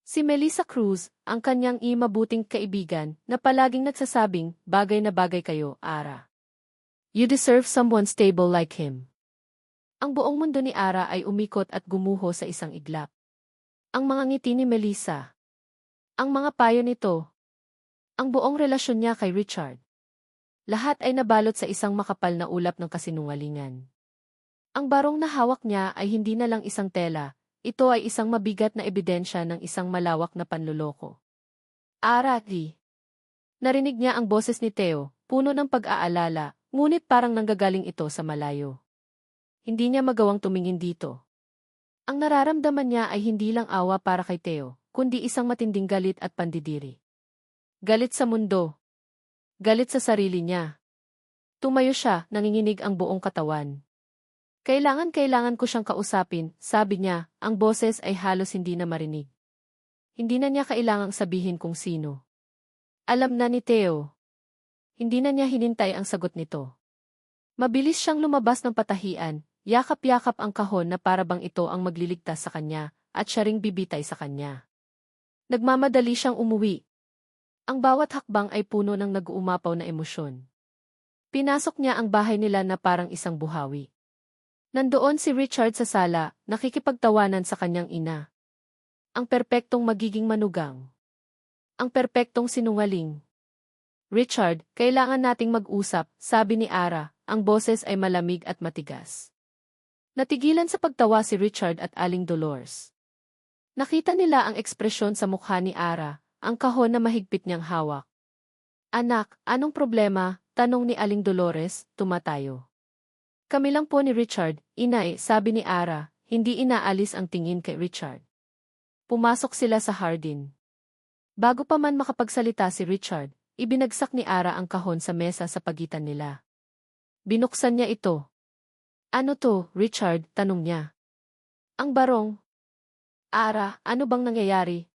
Si Melissa Cruz, ang kanyang mabuting kaibigan, na palaging nagsasabing, bagay na bagay kayo, Ara. You deserve someone stable like him. Ang buong mundo ni Ara ay umikot at gumuho sa isang iglap. Ang mga ngiti ni Melissa. Ang mga payo nito. Ang buong relasyon niya kay Richard. Lahat ay nabalot sa isang makapal na ulap ng kasinungalingan. Ang barong na hawak niya ay hindi na lang isang tela, ito ay isang mabigat na ebidensya ng isang malawak na panloloko. Ara, di. Narinig niya ang boses ni Theo, puno ng pag-aalala, ngunit parang nanggagaling ito sa malayo. Hindi niya magawang tumingin dito. Ang nararamdaman niya ay hindi lang awa para kay Theo, kundi isang matinding galit at pandidiri. Galit sa mundo. Galit sa sarili niya. Tumayo siya, nanginginig ang buong katawan. Kailangan ko siyang kausapin, sabi niya, ang boses ay halos hindi na marinig. Hindi na niya kailangang sabihin kung sino. Alam na ni Theo. Hindi na niya hinintay ang sagot nito. Mabilis siyang lumabas ng patahian, yakap-yakap ang kahon na para bang ito ang magliligtas sa kanya, at siya ring bibitay sa kanya. Nagmamadali siyang umuwi. Ang bawat hakbang ay puno ng nag-uumapaw na emosyon. Pinasok niya ang bahay nila na parang isang buhawi. Nandoon si Richard sa sala, nakikipagtawanan sa kanyang ina. Ang perpektong magiging manugang. Ang perpektong sinungaling. Richard, kailangan nating mag-usap, sabi ni Ara, ang boses ay malamig at matigas. Natigilan sa pagtawa si Richard at Aling Dolores. Nakita nila ang ekspresyon sa mukha ni Ara, ang kahon na mahigpit niyang hawak. Anak, anong problema? Tanong ni Aling Dolores, tumatayo. Kami lang po ni Richard, inay, sabi ni Ara, hindi inaalis ang tingin kay Richard. Pumasok sila sa hardin. Bago pa man makapagsalita si Richard, ibinagsak ni Ara ang kahon sa mesa sa pagitan nila. Binuksan niya ito. Ano to, Richard? Tanong niya. Ang barong. Ara, ano bang nangyayari?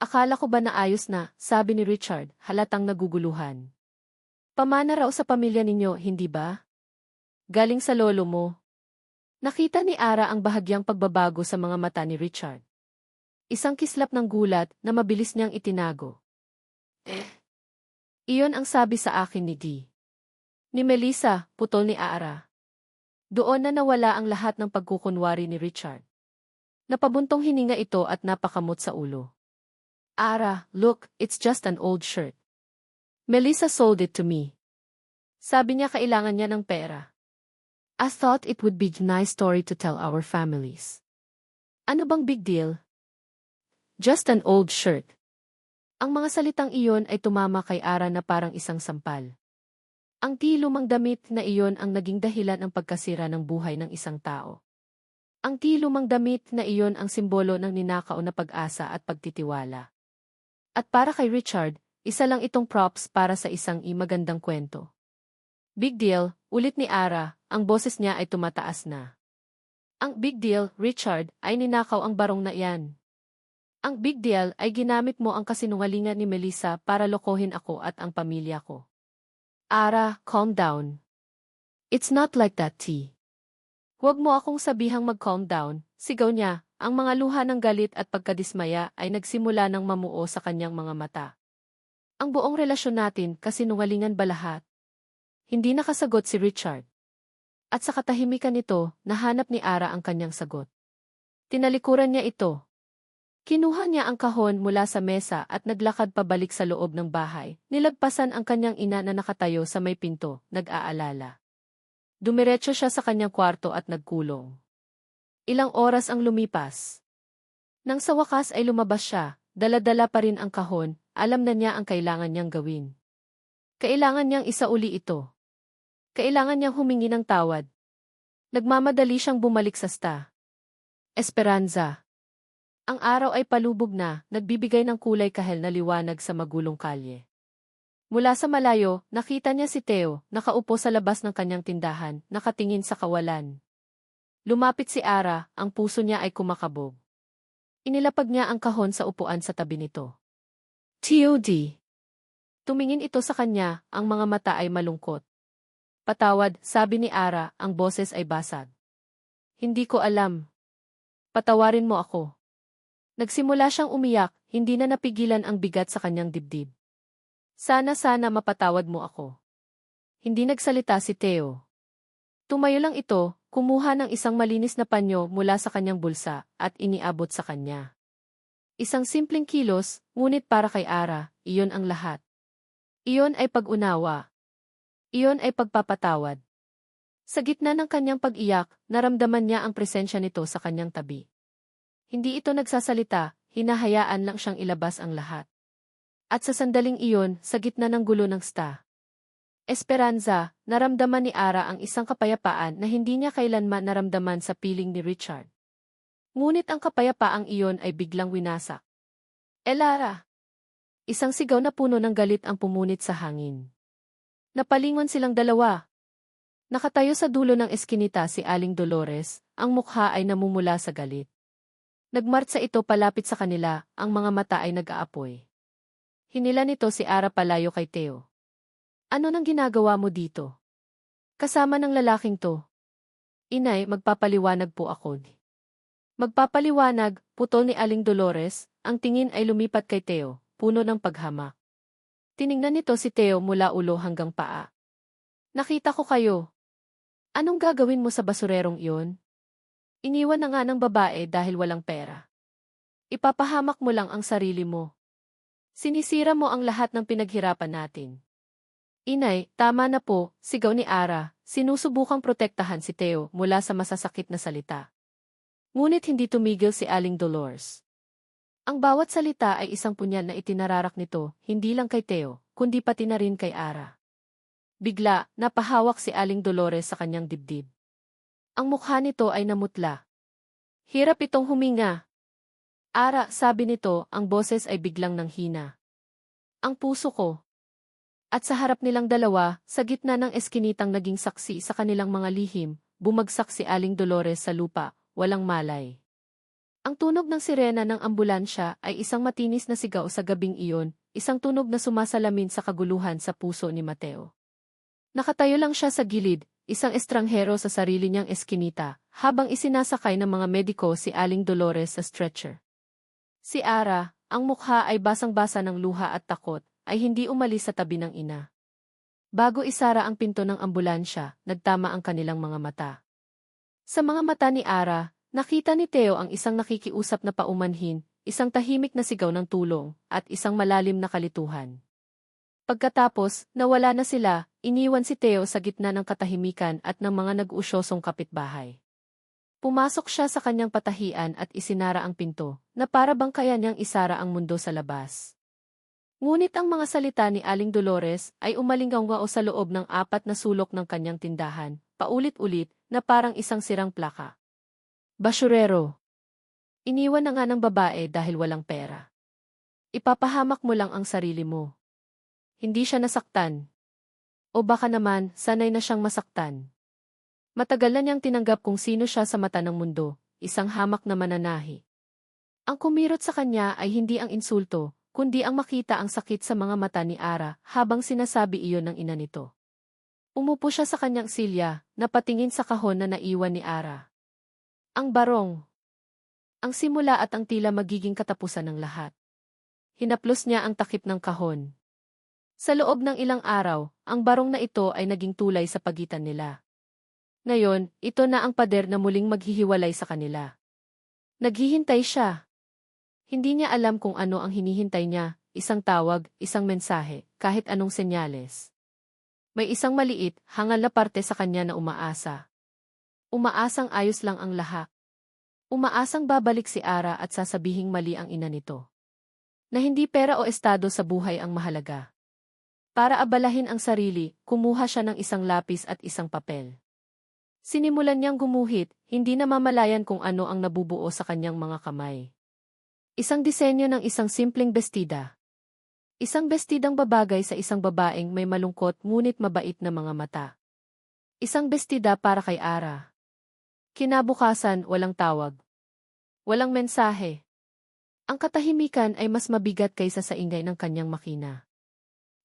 Akala ko ba naayos na, sabi ni Richard, halatang naguguluhan. Pamana raw sa pamilya ninyo, hindi ba? Galing sa lolo mo. Nakita ni Ara ang bahagyang pagbabago sa mga mata ni Richard. Isang kislap ng gulat na mabilis niyang itinago. Iyon ang sabi sa akin ni Dee. Ni Melissa, putol ni Ara. Doon na nawala ang lahat ng pagkukunwari ni Richard. Napabuntong hininga ito at napakamot sa ulo. Ara, look, it's just an old shirt. Melissa sold it to me. Sabi niya kailangan niya ng pera. I thought it would be a nice story to tell our families. Ano bang big deal? Just an old shirt. Ang mga salitang iyon ay tumama kay Ara na parang isang sampal. Ang lumang damit na iyon ang naging dahilan ng pagkasira ng buhay ng isang tao. Ang lumang damit na iyon ang simbolo ng ninakaw na pag-asa at pagtitiwala. At para kay Richard, isa lang itong props para sa isang magandang kwento. Big deal, ulit ni Ara, ang boses niya ay tumataas na. Ang big deal, Richard, ay ninakaw ang barong na iyan. Ang big deal ay ginamit mo ang kasinungalingan ni Melissa para lokohin ako at ang pamilya ko. Ara, calm down. It's not like that, T. Huwag mo akong sabihang mag-calm down, sigaw niya, ang mga luha ng galit at pagkadismaya ay nagsimula ng mamuo sa kanyang mga mata. Ang buong relasyon natin, kasinungalingan ba lahat? Hindi nakasagot si Richard. At sa katahimikan nito, nahanap ni Ara ang kanyang sagot. Tinalikuran niya ito. Kinuha niya ang kahon mula sa mesa at naglakad pabalik sa loob ng bahay. Nilagpasan ang kanyang ina na nakatayo sa may pinto, nag-aalala. Dumiretso siya sa kanyang kwarto at nagkulong. Ilang oras ang lumipas. Nang sa wakas ay lumabas siya, dala-dala pa rin ang kahon, alam na niya ang kailangan niyang gawin. Kailangan niyang isauli ito. Kailangan niyang humingi ng tawad. Nagmamadali siyang bumalik sa Esperanza. Ang araw ay palubog na, nagbibigay ng kulay kahel na liwanag sa magulong kalye. Mula sa malayo, nakita niya si Theo, nakaupo sa labas ng kanyang tindahan, nakatingin sa kawalan. Lumapit si Ara, ang puso niya ay kumakabog. Inilapag niya ang kahon sa upuan sa tabi nito. TOD. Tumingin ito sa kanya, ang mga mata ay malungkot. Patawad, sabi ni Ara, ang boses ay basag. Hindi ko alam. Patawarin mo ako. Nagsimula siyang umiyak, hindi na napigilan ang bigat sa kanyang dibdib. Sana mapatawad mo ako. Hindi nagsalita si Theo. Tumayo lang ito, kumuha ng isang malinis na panyo mula sa kanyang bulsa at iniabot sa kanya. Isang simpleng kilos, ngunit para kay Ara, iyon ang lahat. Iyon ay pag-unawa. Iyon ay pagpapatawad. Sa gitna ng kanyang pag-iyak, naramdaman niya ang presensya nito sa kanyang tabi. Hindi ito nagsasalita, hinahayaan lang siyang ilabas ang lahat. At sa sandaling iyon, sa gitna ng gulo ng Esperanza, naramdaman ni Ara ang isang kapayapaan na hindi niya kailanman naramdaman sa piling ni Richard. Ngunit ang kapayapaang iyon ay biglang winasak. Elara! Isang sigaw na puno ng galit ang pumunit sa hangin. Napalingon silang dalawa. Nakatayo sa dulo ng eskinita si Aling Dolores, ang mukha ay namumula sa galit. Nagmartsa ito palapit sa kanila, ang mga mata ay nag-aapoy. Hinila nito si Ara palayo kay Theo. Ano nang ginagawa mo dito? Kasama ng lalaking to. Inay, magpapaliwanag po ako. Magpapaliwanag, putol ni Aling Dolores, ang tingin ay lumipat kay Theo, puno ng paghamak. Tiningnan nito si Theo mula ulo hanggang paa. Nakita ko kayo. Anong gagawin mo sa basurerong iyon? Iniwan na nga ng babae dahil walang pera. Ipapahamak mo lang ang sarili mo. Sinisira mo ang lahat ng pinaghirapan natin. Inay, tama na po, sigaw ni Ara, sinusubukang protektahan si Theo mula sa masasakit na salita. Ngunit hindi tumigil si Aling Dolores. Ang bawat salita ay isang punyal na itinararak nito, hindi lang kay Theo, kundi pati na rin kay Ara. Bigla, napahawak si Aling Dolores sa kanyang dibdib. Ang mukha nito ay namutla. Hirap itong huminga. Ara, sabi nito, ang boses ay biglang nanghina. Ang puso ko. At sa harap nilang dalawa, sa gitna ng eskinitang naging saksi sa kanilang mga lihim, bumagsak si Aling Dolores sa lupa, walang malay. Ang tunog ng sirena ng ambulansya ay isang matinis na sigaw sa gabing iyon, isang tunog na sumasalamin sa kaguluhan sa puso ni Mateo. Nakatayo lang siya sa gilid, isang estranghero sa sarili niyang eskinita, habang isinasakay ng mga mediko si Aling Dolores sa stretcher. Si Ara, ang mukha ay basang-basa ng luha at takot, ay hindi umalis sa tabi ng ina. Bago isara ang pinto ng ambulansya, nagtama ang kanilang mga mata. Sa mga mata ni Ara, nakita ni Theo ang isang nakikiusap na paumanhin, isang tahimik na sigaw ng tulong, at isang malalim na kalituhan. Pagkatapos, nawala na sila, iniwan si Theo sa gitna ng katahimikan at ng mga nag-usyosong kapitbahay. Pumasok siya sa kanyang patahian at isinara ang pinto, na para bang kaya niyang isara ang mundo sa labas. Ngunit ang mga salita ni Aling Dolores ay umalinggaw sa loob ng apat na sulok ng kanyang tindahan, paulit-ulit, na parang isang sirang plaka. Basurero. Iniwan na nga ng babae dahil walang pera. Ipapahamak mo lang ang sarili mo. Hindi siya nasaktan. O baka naman, sanay na siyang masaktan. Matagal na niyang tinanggap kung sino siya sa mata ng mundo, isang hamak na mananahi. Ang kumirot sa kanya ay hindi ang insulto, kundi ang makita ang sakit sa mga mata ni Ara habang sinasabi iyon ng ina nito. Umupo siya sa kanyang silya, napatingin sa kahon na naiwan ni Ara. Ang barong. Ang simula at ang tila magiging katapusan ng lahat. Hinaplos niya ang takip ng kahon. Sa loob ng ilang araw, ang barong na ito ay naging tulay sa pagitan nila. Ngayon, ito na ang pader na muling maghihiwalay sa kanila. Naghihintay siya. Hindi niya alam kung ano ang hinihintay niya, isang tawag, isang mensahe, kahit anong senyales. May isang maliit, hangal na parte sa kanya na umaasa. Umaasang ayos lang ang lahat. Umaasang babalik si Ara at sasabihing mali ang ina nito. Na hindi pera o estado sa buhay ang mahalaga. Para abalahin ang sarili, kumuha siya ng isang lapis at isang papel. Sinimulan niyang gumuhit, hindi namamalayan kung ano ang nabubuo sa kanyang mga kamay. Isang disenyo ng isang simpleng bestida. Isang bestidang babagay sa isang babaeng may malungkot ngunit mabait na mga mata. Isang bestida para kay Ara. Kinabukasan, walang tawag. Walang mensahe. Ang katahimikan ay mas mabigat kaysa sa ingay ng kanyang makina.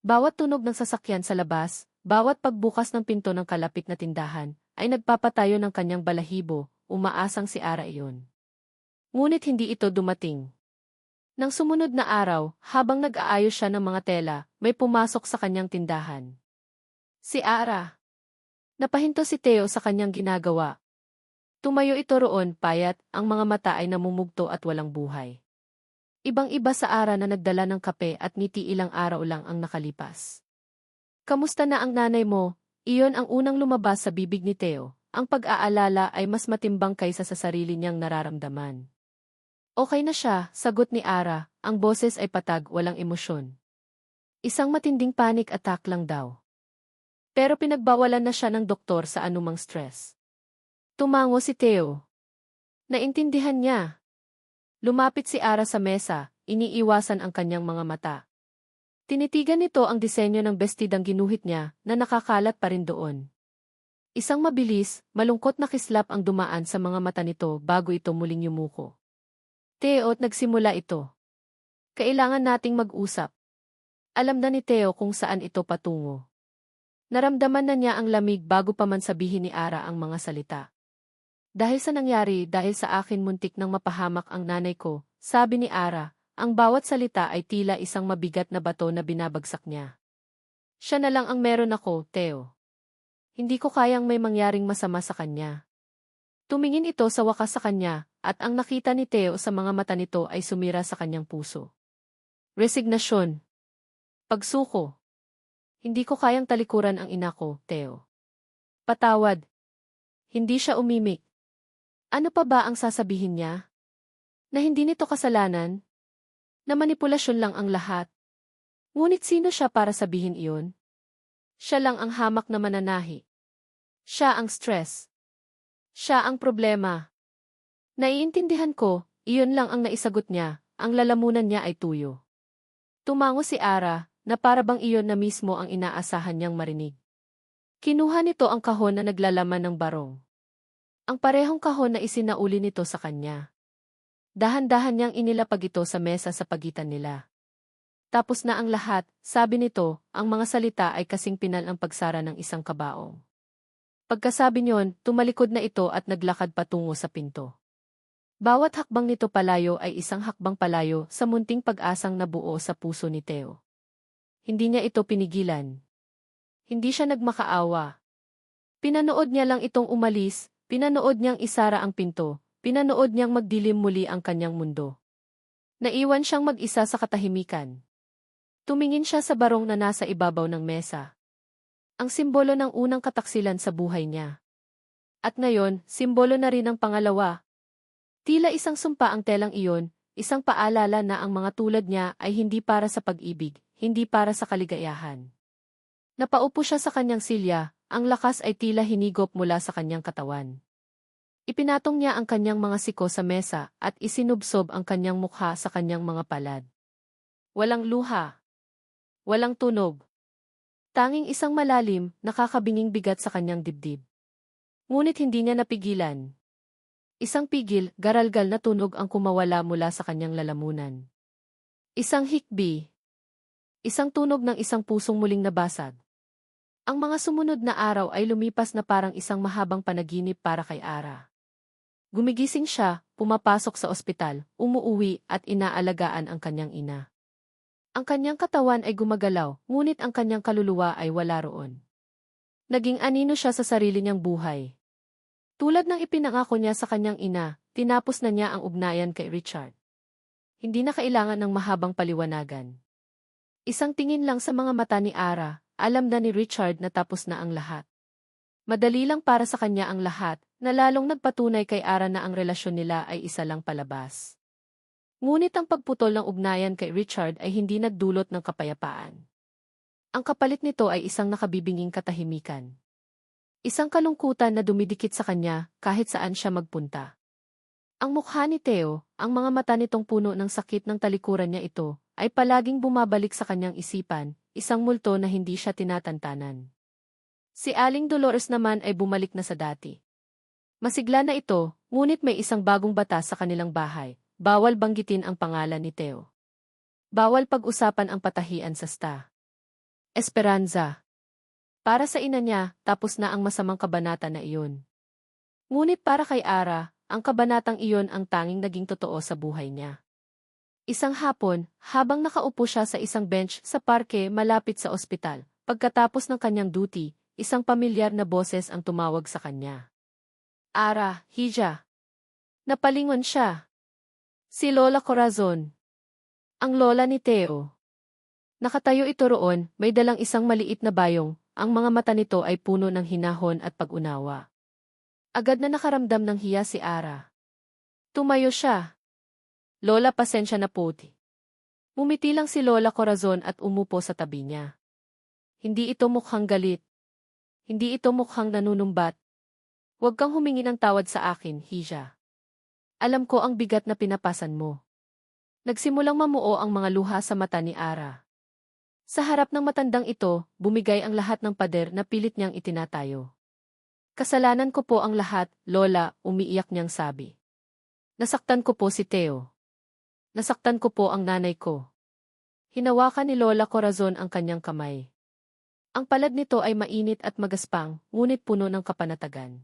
Bawat tunog ng sasakyan sa labas, bawat pagbukas ng pinto ng kalapit na tindahan, ay nagpapatayo ng kanyang balahibo, umaasang si Ara iyon. Ngunit hindi ito dumating. Nang sumunod na araw, habang nag-aayos siya ng mga tela, may pumasok sa kanyang tindahan. Si Ara. Napahinto si Theo sa kanyang ginagawa. Tumayo ito roon, payat, ang mga mata ay namumugto at walang buhay. Ibang-iba sa Ara na nagdala ng kape at ngiti, ilang araw lang ang nakalipas. Kamusta na ang nanay mo? Iyon ang unang lumabas sa bibig ni Theo. Ang pag-aalala ay mas matimbang kaysa sa sarili niyang nararamdaman. Okay na siya, sagot ni Ara, ang boses ay patag, walang emosyon. Isang matinding panic attack lang daw. Pero pinagbawalan na siya ng doktor sa anumang stress. Tumango si Theo. Naintindihan niya. Lumapit si Ara sa mesa, iniiwasan ang kanyang mga mata. Tinitigan nito ang disenyo ng bestidang ginuhit niya na nakakalat pa rin doon. Isang mabilis, malungkot na kislap ang dumaan sa mga mata nito bago ito muling yumuko. Theo, nagsimula ito. Kailangan nating mag-usap. Alam na ni Theo kung saan ito patungo. Naramdaman na niya ang lamig bago pa man sabihin ni Ara ang mga salita. Dahil sa nangyari, dahil sa akin muntik nang mapahamak ang nanay ko, sabi ni Ara, ang bawat salita ay tila isang mabigat na bato na binabagsak niya. Siya na lang ang meron ako, Theo. Hindi ko kayang may mangyaring masama sa kanya. Tumingin ito sa wakas sa kanya, at ang nakita ni Theo sa mga mata nito ay sumira sa kanyang puso. Resignasyon. Pagsuko. Hindi ko kayang talikuran ang ina ko, Theo. Patawad. Hindi siya umimik. Ano pa ba ang sasabihin niya? Na hindi nito kasalanan? Na manipulasyon lang ang lahat? Ngunit sino siya para sabihin iyon? Siya lang ang hamak na mananahi. Siya ang stress. Siya ang problema. Naiintindihan ko, iyon lang ang naisagot niya, ang lalamunan niya ay tuyo. Tumango si Ara, na para bang iyon na mismo ang inaasahan niyang marinig. Kinuha nito ang kahon na naglalaman ng barong. Ang parehong kahon na isinauli nito sa kanya. Dahan-dahan niyang inilapag ito sa mesa sa pagitan nila. Tapos na ang lahat, sabi nito, ang mga salita ay kasing pinal ang pagsara ng isang kabaong. Pagkasabi niyon, tumalikod na ito at naglakad patungo sa pinto. Bawat hakbang nito palayo ay isang hakbang palayo sa munting pag-asang nabuo sa puso ni Theo. Hindi niya ito pinigilan. Hindi siya nagmakaawa. Pinanood niya lang itong umalis, pinanood niyang isara ang pinto, pinanood niyang magdilim muli ang kanyang mundo. Naiwan siyang mag-isa sa katahimikan. Tumingin siya sa barong na nasa ibabaw ng mesa. Ang simbolo ng unang kataksilan sa buhay niya. At ngayon, simbolo na rin ang pangalawa. Tila isang sumpa ang telang iyon, isang paalala na ang mga tulad niya ay hindi para sa pag-ibig, hindi para sa kaligayahan. Napaupo siya sa kanyang silya, ang lakas ay tila hinigop mula sa kanyang katawan. Ipinatong niya ang kanyang mga siko sa mesa at isinubsob ang kanyang mukha sa kanyang mga palad. Walang luha. Walang tunog. Tanging isang malalim, nakakabinging bigat sa kanyang dibdib. Ngunit hindi niya napigilan. Isang pigil, garalgal na tunog ang kumawala mula sa kanyang lalamunan. Isang hikbi. Isang tunog ng isang pusong muling nabasag. Ang mga sumunod na araw ay lumipas na parang isang mahabang panaginip para kay Ara. Gumigising siya, pumapasok sa ospital, umuuwi at inaalagaan ang kanyang ina. Ang kanyang katawan ay gumagalaw, ngunit ang kanyang kaluluwa ay wala roon. Naging anino siya sa sarili niyang buhay. Tulad ng ipinangako niya sa kanyang ina, tinapos na niya ang ugnayan kay Richard. Hindi na kailangan ng mahabang paliwanagan. Isang tingin lang sa mga mata ni Ara, alam na ni Richard na tapos na ang lahat. Madali lang para sa kanya ang lahat, na lalong nagpatunay kay Ara na ang relasyon nila ay isa lang palabas. Ngunit ang pagputol ng ugnayan kay Richard ay hindi nagdulot ng kapayapaan. Ang kapalit nito ay isang nakabibinging katahimikan. Isang kalungkutan na dumidikit sa kanya kahit saan siya magpunta. Ang mukha ni Theo, ang mga mata nitong puno ng sakit ng talikuran niya ito, ay palaging bumabalik sa kanyang isipan, isang multo na hindi siya tinatantanan. Si Aling Dolores naman ay bumalik na sa dati. Masigla na ito, ngunit may isang bagong batas sa kanilang bahay, bawal banggitin ang pangalan ni Theo. Bawal pag-usapan ang patahian sa sta. Esperanza. Para sa ina niya, tapos na ang masamang kabanata na iyon. Ngunit para kay Ara, ang kabanatang iyon ang tanging naging totoo sa buhay niya. Isang hapon, habang nakaupo siya sa isang bench sa parke malapit sa ospital, pagkatapos ng kanyang duty, isang pamilyar na boses ang tumawag sa kanya. Ara, Hija. Napalingon siya. Si Lola Corazon. Ang lola ni Theo. Nakatayo ito roon, may dalang isang maliit na bayong, ang mga mata nito ay puno ng hinahon at pag-unawa. Agad na nakaramdam ng hiya si Ara. Tumayo siya. Lola, pasensya na po. Mumiti lang si Lola Corazon at umupo sa tabi niya. Hindi ito mukhang galit. Hindi ito mukhang nanunumbat. Huwag kang humingi ng tawad sa akin, Hija. Alam ko ang bigat na pinapasan mo. Nagsimulang mamuo ang mga luha sa mata ni Ara. Sa harap ng matandang ito, bumigay ang lahat ng pader na pilit niyang itinatayo. Kasalanan ko po ang lahat, Lola, umiiyak niyang sabi. Nasaktan ko po si Theo. Nasaktan ko po ang nanay ko. Hinawakan ni Lola Corazon ang kanyang kamay. Ang palad nito ay mainit at magaspang, ngunit puno ng kapanatagan.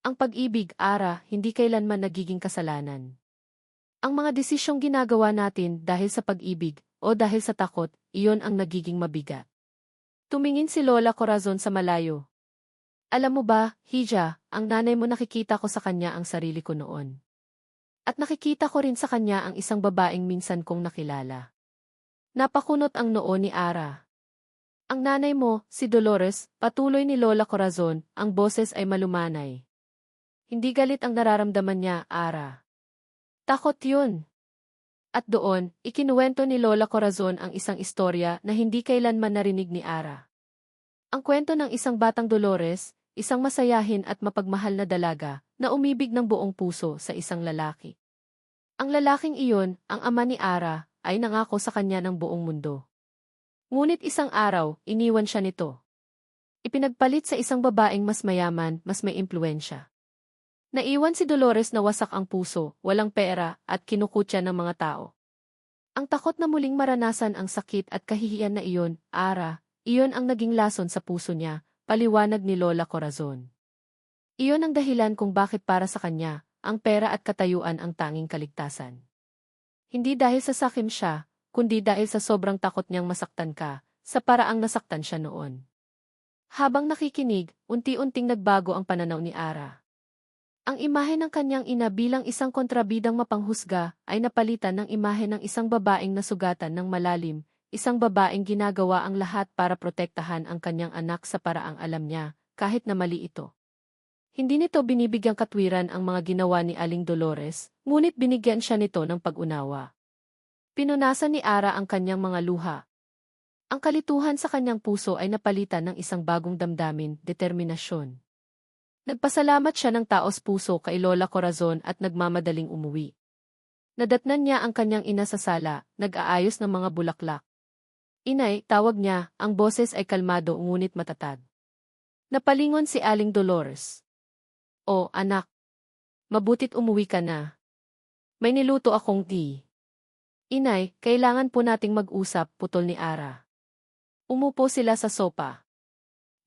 Ang pag-ibig, Ara, hindi kailanman nagiging kasalanan. Ang mga desisyong ginagawa natin dahil sa pag-ibig o dahil sa takot, iyon ang nagiging mabigat. Tumingin si Lola Corazon sa malayo. Alam mo ba, Hija, ang nanay mo nakikita ko sa kanya ang sarili ko noon. At nakikita ko rin sa kanya ang isang babaeng minsan kong nakilala. Napakunot ang noo ni Ara. Ang nanay mo, si Dolores, patuloy ni Lola Corazon, ang boses ay malumanay. Hindi galit ang nararamdaman niya, Ara. Takot yun. At doon, ikinuwento ni Lola Corazon ang isang istorya na hindi kailanman narinig ni Ara. Ang kwento ng isang batang Dolores, isang masayahin at mapagmahal na dalaga, na umibig ng buong puso sa isang lalaki. Ang lalaking iyon, ang ama ni Ara, ay nangako sa kanya ng buong mundo. Ngunit isang araw, iniwan siya nito. Ipinagpalit sa isang babaeng mas mayaman, mas may impluwensya. Naiwan si Dolores na wasak ang puso, walang pera, at kinukutya ng mga tao. Ang takot na muling maranasan ang sakit at kahihiyan na iyon, Ara, iyon ang naging lason sa puso niya, paliwanag ni Lola Corazon. Iyon ang dahilan kung bakit para sa kanya, ang pera at katayuan ang tanging kaligtasan. Hindi dahil sa sakim siya, kundi dahil sa sobrang takot niyang masaktan ka, sa paraang nasaktan siya noon. Habang nakikinig, unti-unting nagbago ang pananaw ni Ara. Ang imahe ng kanyang ina bilang isang kontrabidang mapanghusga ay napalitan ng imahe ng isang babaeng nasugatan ng malalim, isang babaeng ginagawa ang lahat para protektahan ang kanyang anak sa paraang alam niya, kahit na mali ito. Hindi nito binibigyang katwiran ang mga ginawa ni Aling Dolores, ngunit binigyan siya nito ng pag-unawa. Pinunasan ni Ara ang kanyang mga luha. Ang kalituhan sa kanyang puso ay napalitan ng isang bagong damdamin, determinasyon. Nagpasalamat siya ng taos puso kay Lola Corazon at nagmamadaling umuwi. Nadatnan niya ang kanyang ina sa sala, nag-aayos ng mga bulaklak. Inay, tawag niya, ang boses ay kalmado ngunit matatag. Napalingon si Aling Dolores. O, anak. Mabutit umuwi ka na. May niluto akong tea. Inay, kailangan po nating mag-usap, putol ni Ara. Umupo sila sa sopa.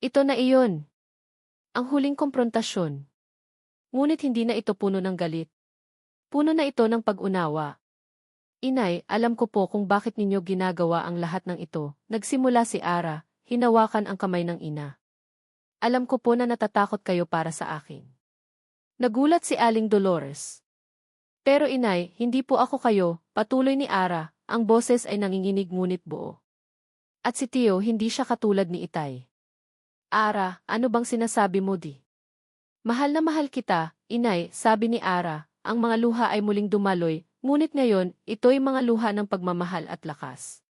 Ito na iyon. Ang huling komprontasyon. Ngunit hindi na ito puno ng galit. Puno na ito ng pag-unawa. Inay, alam ko po kung bakit ninyo ginagawa ang lahat ng ito. Nagsimula si Ara, hinawakan ang kamay ng ina. Alam ko po na natatakot kayo para sa akin. Nagulat si Aling Dolores. Pero inay, hindi po ako kayo, patuloy ni Ara, ang boses ay nanginginig ngunit buo. At si Tio hindi siya katulad ni Itay. Ara, ano bang sinasabi mo di? Mahal na mahal kita, inay, sabi ni Ara, ang mga luha ay muling dumaloy, ngunit ngayon, ito'y mga luha ng pagmamahal at lakas.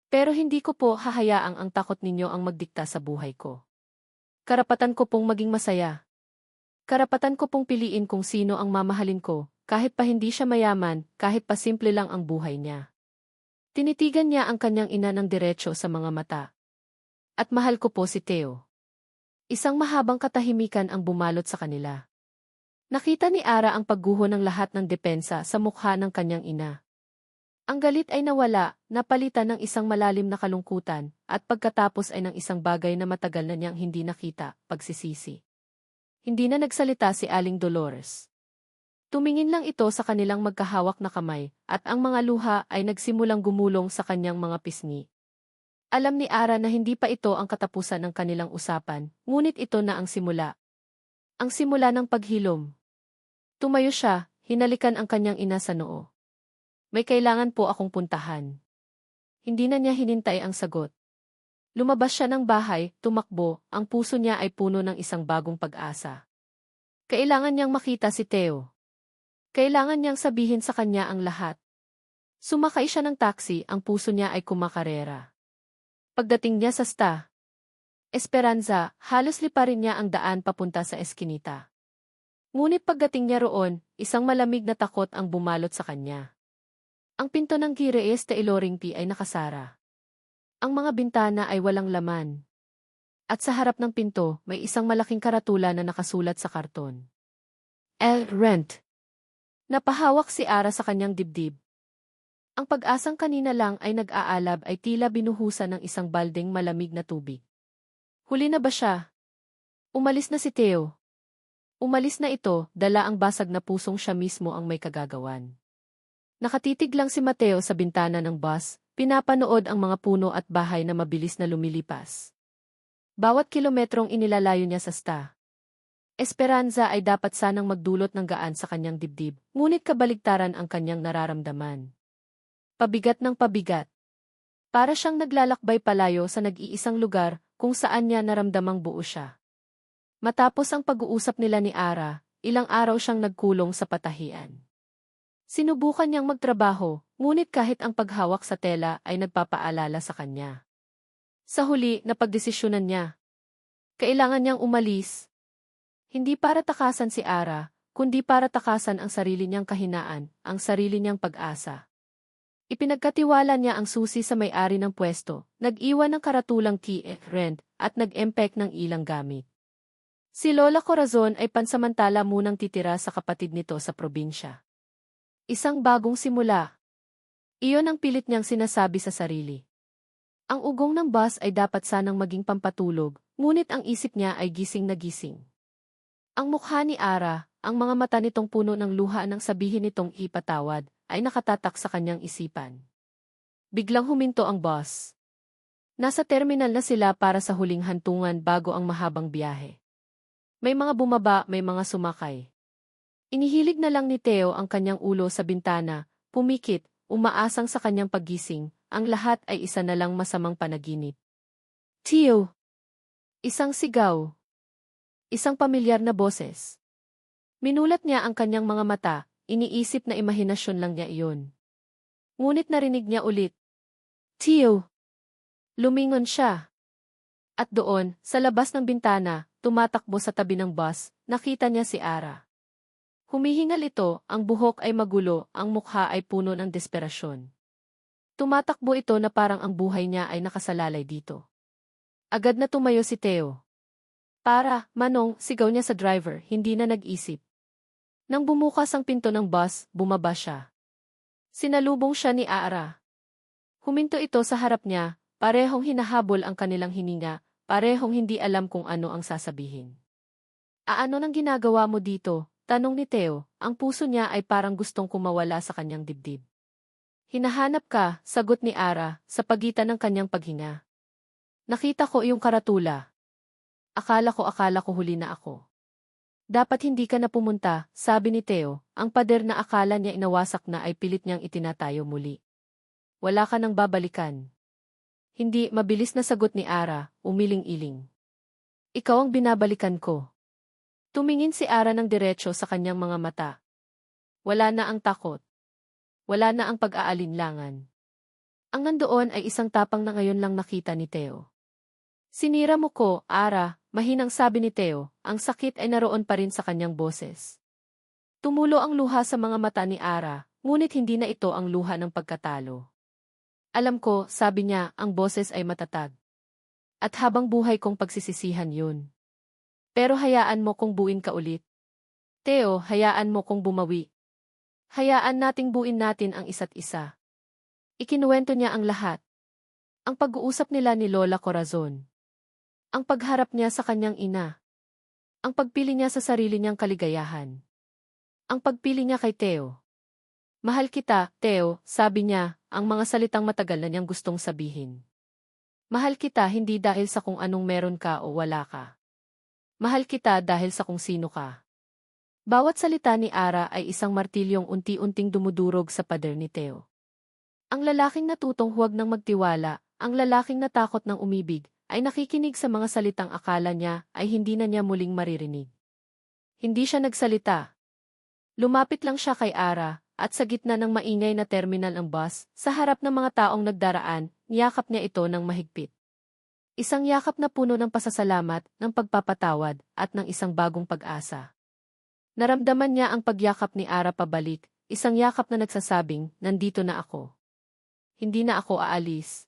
Pero hindi ko po hahayaang ang takot ninyo ang magdikta sa buhay ko. Karapatan ko pong maging masaya. Karapatan ko pong piliin kung sino ang mamahalin ko, kahit pa hindi siya mayaman, kahit pa simple lang ang buhay niya. Tinitigan niya ang kanyang ina ng diretso sa mga mata. At mahal ko po si Theo. Isang mahabang katahimikan ang bumalot sa kanila. Nakita ni Ara ang pagguho ng lahat ng depensa sa mukha ng kanyang ina. Ang galit ay nawala, napalitan ng isang malalim na kalungkutan, at pagkatapos ay ng isang bagay na matagal na niyang hindi nakita, pagsisisi. Hindi na nagsalita si Aling Dolores. Tumingin lang ito sa kanilang magkahawak na kamay, at ang mga luha ay nagsimulang gumulong sa kanyang mga pisngi. Alam ni Ara na hindi pa ito ang katapusan ng kanilang usapan, ngunit ito na ang simula. Ang simula ng paghilom. Tumayo siya, hinalikan ang kanyang ina sa noo. May kailangan po akong puntahan. Hindi na niya hinintay ang sagot. Lumabas siya ng bahay, tumakbo, ang puso niya ay puno ng isang bagong pag-asa. Kailangan niyang makita si Theo. Kailangan niyang sabihin sa kanya ang lahat. Sumakay siya ng taxi, ang puso niya ay kumakarera. Pagdating niya sa Esperanza, halos liparin niya ang daan papunta sa eskinita. Ngunit pagdating niya roon, isang malamig na takot ang bumalot sa kanya. Ang pinto ng Gires de Iloringpi ay nakasara. Ang mga bintana ay walang laman. At sa harap ng pinto, may isang malaking karatula na nakasulat sa karton. El Rent. Napahawak si Ara sa kanyang dibdib. Ang pag-asang kanina lang ay nag-aalab ay tila binuhusan ng isang baldeng malamig na tubig. Huli na ba siya? Umalis na si Theo. Umalis na ito, dala ang basag na pusong siya mismo ang may kagagawan. Nakatitig lang si Mateo sa bintana ng bus, pinapanood ang mga puno at bahay na mabilis na lumilipas. Bawat kilometrong inilalayo niya sa Esperanza ay dapat sanang magdulot ng gaan sa kanyang dibdib, ngunit kabaligtaran ang kanyang nararamdaman. Pabigat ng pabigat. Para siyang naglalakbay palayo sa nag-iisang lugar kung saan niya naramdamang buo siya. Matapos ang pag-uusap nila ni Ara, ilang araw siyang nagkulong sa patahian. Sinubukan niyang magtrabaho, ngunit kahit ang paghawak sa tela ay nagpapaalala sa kanya. Sa huli, napagdesisyonan niya. Kailangan niyang umalis. Hindi para takasan si Ara, kundi para takasan ang sarili niyang kahinaan, ang sarili niyang pag-asa. Ipinagkatiwala niya ang susi sa may-ari ng pwesto, nag-iwan ng karatulang key rent, at nag-empek ng ilang gamit. Si Lola Corazon ay pansamantala munang titira sa kapatid nito sa probinsya. Isang bagong simula. Iyon ang pilit niyang sinasabi sa sarili. Ang ugong ng bus ay dapat sanang maging pampatulog, ngunit ang isip niya ay gising na gising. Ang mukha ni Ara, ang mga mata nitong puno ng luha nang sabihin nitong ipatawad, ay nakatatak sa kanyang isipan. Biglang huminto ang bus. Nasa terminal na sila para sa huling hantungan bago ang mahabang biyahe. May mga bumaba, may mga sumakay. Inihilig na lang ni Theo ang kanyang ulo sa bintana, pumikit, umaasang sa kanyang paggising, ang lahat ay isa na lang masamang panaginip. Theo! Isang sigaw. Isang pamilyar na boses. Minulat niya ang kanyang mga mata, iniisip na imahinasyon lang niya iyon. Ngunit narinig niya ulit. Theo! Lumingon siya. At doon, sa labas ng bintana, tumatakbo sa tabi ng bus, nakita niya si Ara. Humihingal ito, ang buhok ay magulo, ang mukha ay puno ng desperasyon. Tumatakbo ito na parang ang buhay niya ay nakasalalay dito. Agad na tumayo si Theo. Para, Manong, sigaw niya sa driver, hindi na nag-isip. Nang bumukas ang pinto ng bus, bumaba siya. Sinalubong siya ni Ara. Huminto ito sa harap niya, parehong hinahabol ang kanilang hininga, parehong hindi alam kung ano ang sasabihin. Ano nang ginagawa mo dito? Tanong ni Theo, ang puso niya ay parang gustong kumawala sa kanyang dibdib. Hinahanap ka, sagot ni Ara, sa pagitan ng kanyang paghinga. Nakita ko iyong karatula. Akala ko huli na ako. Dapat hindi ka na pumunta, sabi ni Theo, ang pader na akala niya inawasak na ay pilit niyang itinatayo muli. Wala ka nang babalikan. Hindi, mabilis na sagot ni Ara, umiling-iling. Ikaw ang binabalikan ko. Tumingin si Ara ng diretso sa kanyang mga mata. Wala na ang takot. Wala na ang pag-aalinlangan. Ang nandoon ay isang tapang na ngayon lang nakita ni Theo. Sinira mo ko, Ara, mahinang sabi ni Theo, ang sakit ay naroon pa rin sa kanyang boses. Tumulo ang luha sa mga mata ni Ara, ngunit hindi na ito ang luha ng pagkatalo. Alam ko, sabi niya, ang boses ay matatag. At habang buhay kong pagsisisihan yun. Pero hayaan mo kong buuin ka ulit. Theo, hayaan mo kong bumawi. Hayaan nating buuin natin ang isa't isa. Ikinuwento niya ang lahat. Ang pag-uusap nila ni Lola Corazon. Ang pagharap niya sa kanyang ina. Ang pagpili niya sa sarili niyang kaligayahan. Ang pagpili niya kay Theo. Mahal kita, Theo, sabi niya, ang mga salitang matagal na niyang gustong sabihin. Mahal kita hindi dahil sa kung anong meron ka o wala ka. Mahal kita dahil sa kung sino ka. Bawat salita ni Ara ay isang martilyong unti-unting dumudurog sa pader ni Theo. Ang lalaking natutong huwag nang magtiwala, ang lalaking natakot ng umibig, ay nakikinig sa mga salitang akala niya ay hindi na niya muling maririnig. Hindi siya nagsalita. Lumapit lang siya kay Ara, at sa gitna ng maingay na terminal ng bus, sa harap ng mga taong nagdaraan, niyakap niya ito ng mahigpit. Isang yakap na puno ng pasasalamat, ng pagpapatawad, at ng isang bagong pag-asa. Naramdaman niya ang pagyakap ni Ara pabalik, isang yakap na nagsasabing, nandito na ako. Hindi na ako aalis.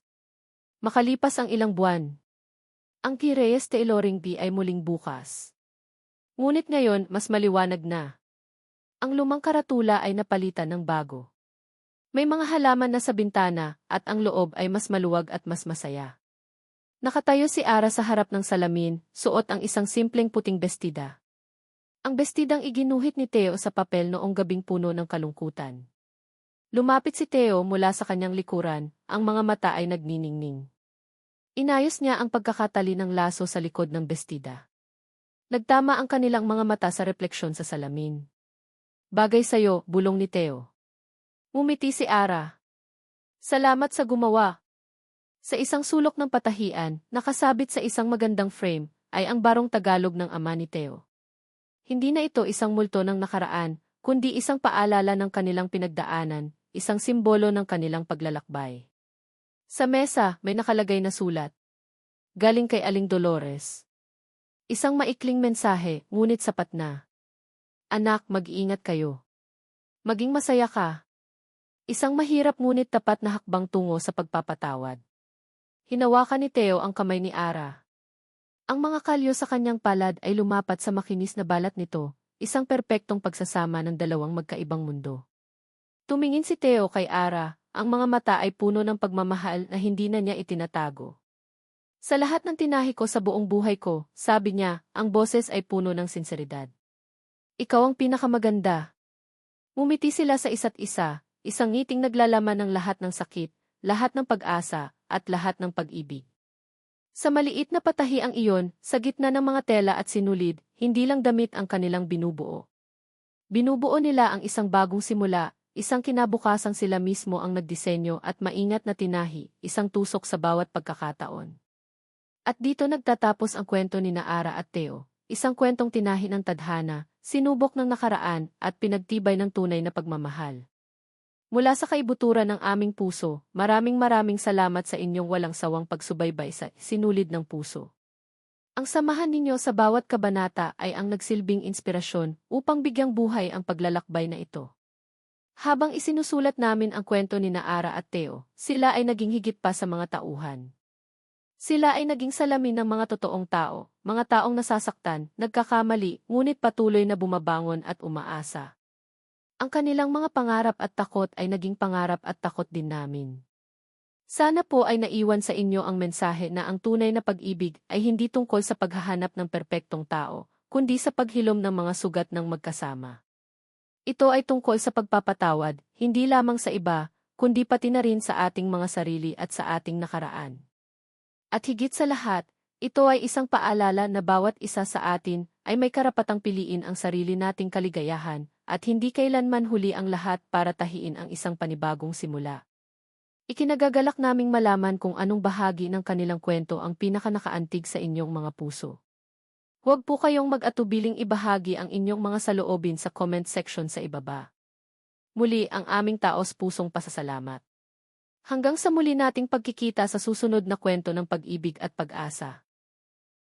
Makalipas ang ilang buwan. Ang kay Reyes Tailoring Bee ay muling bukas. Ngunit ngayon, mas maliwanag na. Ang lumang karatula ay napalitan ng bago. May mga halaman na sa bintana, at ang loob ay mas maluwag at mas masaya. Nakatayo si Ara sa harap ng salamin, suot ang isang simpleng puting bestida. Ang bestidang iginuhit ni Theo sa papel noong gabing puno ng kalungkutan. Lumapit si Theo mula sa kanyang likuran, ang mga mata ay nagniningning. Inayos niya ang pagkakatali ng laso sa likod ng bestida. Nagtama ang kanilang mga mata sa refleksyon sa salamin. Bagay sa'yo, bulong ni Theo. Ngumiti si Ara. Salamat sa gumawa. Sa isang sulok ng patahian, nakasabit sa isang magandang frame, ay ang barong Tagalog ng ama ni Theo. Hindi na ito isang multo ng nakaraan, kundi isang paalala ng kanilang pinagdaanan, isang simbolo ng kanilang paglalakbay. Sa mesa, may nakalagay na sulat. Galing kay Aling Dolores. Isang maikling mensahe, ngunit sapat na. Anak, mag-iingat kayo. Maging masaya ka. Isang mahirap ngunit tapat na hakbang tungo sa pagpapatawad. Hinawakan ni Theo ang kamay ni Ara. Ang mga kalyo sa kanyang palad ay lumapat sa makinis na balat nito, isang perpektong pagsasama ng dalawang magkaibang mundo. Tumingin si Theo kay Ara, ang mga mata ay puno ng pagmamahal na hindi na niya itinatago. Sa lahat ng tinahi ko sa buong buhay ko, sabi niya, ang boses ay puno ng sinseridad. Ikaw ang pinakamaganda. Ngumiti sila sa isa't isa, isang ngiting naglalaman ng lahat ng sakit, lahat ng pag-asa, at lahat ng pag-ibig. Sa maliit na patahi ang iyon, sa gitna ng mga tela at sinulid, hindi lang damit ang kanilang binubuo. Binubuo nila ang isang bagong simula, isang kinabukasang sila mismo ang nagdisenyo at maingat na tinahi, isang tusok sa bawat pagkakataon. At dito nagtatapos ang kwento ni Ara at Theo, isang kwentong tinahi ng tadhana, sinubok ng nakaraan, at pinagtibay ng tunay na pagmamahal. Mula sa kaibuturan ng aming puso, maraming salamat sa inyong walang sawang pagsubaybay sa sinulid ng puso. Ang samahan ninyo sa bawat kabanata ay ang nagsilbing inspirasyon upang bigyang buhay ang paglalakbay na ito. Habang isinusulat namin ang kwento ni Ara at Theo, sila ay naging higit pa sa mga tauhan. Sila ay naging salamin ng mga totoong tao, mga taong nasasaktan, nagkakamali, ngunit patuloy na bumabangon at umaasa. Ang kanilang mga pangarap at takot ay naging pangarap at takot din namin. Sana po ay naiwan sa inyo ang mensahe na ang tunay na pag-ibig ay hindi tungkol sa paghahanap ng perpektong tao, kundi sa paghilom ng mga sugat ng magkasama. Ito ay tungkol sa pagpapatawad, hindi lamang sa iba, kundi pati na rin sa ating mga sarili at sa ating nakaraan. At higit sa lahat, ito ay isang paalala na bawat isa sa atin ay may karapatang piliin ang sarili nating kaligayahan, at hindi kailanman huli ang lahat para tahiin ang isang panibagong simula. Ikinagagalak naming malaman kung anong bahagi ng kanilang kwento ang pinakanakaantig sa inyong mga puso. Huwag po kayong mag-atubiling ibahagi ang inyong mga saloobin sa comment section sa ibaba. Muli ang aming taos-pusong pasasalamat. Hanggang sa muli nating pagkikita sa susunod na kwento ng pag-ibig at pag-asa.